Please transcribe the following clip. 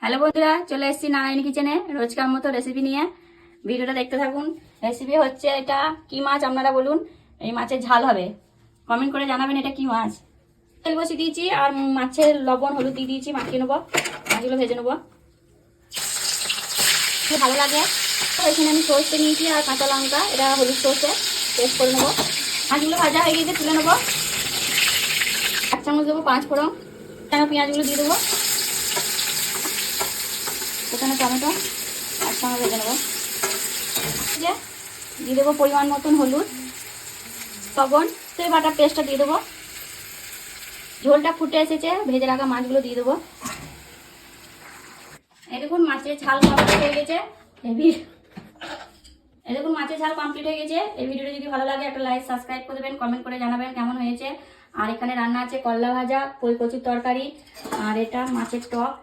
Hello বন্ধুরা, চলে এসেছি নারায়ণ কিচেনে রোজকার মতো রেসিপি নিয়ে। ভিডিওটা দেখতে থাকুন। রেসিপি হচ্ছে এটা কি মাছ আপনারা বলুন। এই মাছের ঝাল হবে, কমেন্ট করে জানাবেন এটা কি মাছ। তেল বসিয়ে দিয়েছি আর মাছের লবণ হলুদ দিয়ে দিয়েছি, মাখিয়ে নেবো। মাছগুলো ভেজে নেবো, খুব ভালো লাগে। এখানে আমি সর্ষে নিয়েছি আর কাঁচা লঙ্কা, এটা হলুদ সর্ষে পেস্ট করে নেবো। মাছগুলো ভাজা হয়ে গিয়েছে, তুলে নেবো। 1 চামচ দেবো 5 ফোড়ন, পেঁয়াজগুলো দিয়ে দেবো। এখানে টমেটো একসঙ্গে ভেজে নেবো। দিয়ে দেবো পরিমাণ মতন হলুদ, লবণ, সেই বাটা পেস্টটা দিয়ে দেবো। ঝোলটা ফুটে এসেছে, ভেজে রাখা মাছগুলো দিয়ে দেবো। এই দেখুন মাছের ঝাল কমপ্লিট হয়ে গেছে। এই দেখুন মাছের ঝাল কমপ্লিট হয়ে গেছে। এই ভিডিওটা যদি ভালো লাগে একটা লাইক সাবস্ক্রাইব করে দেবেন, কমেন্ট করে জানাবেন কেমন হয়েছে। আর এখানে রান্না আছে করলা ভাজা, কচুর তরকারি, আর এটা মাছের টক।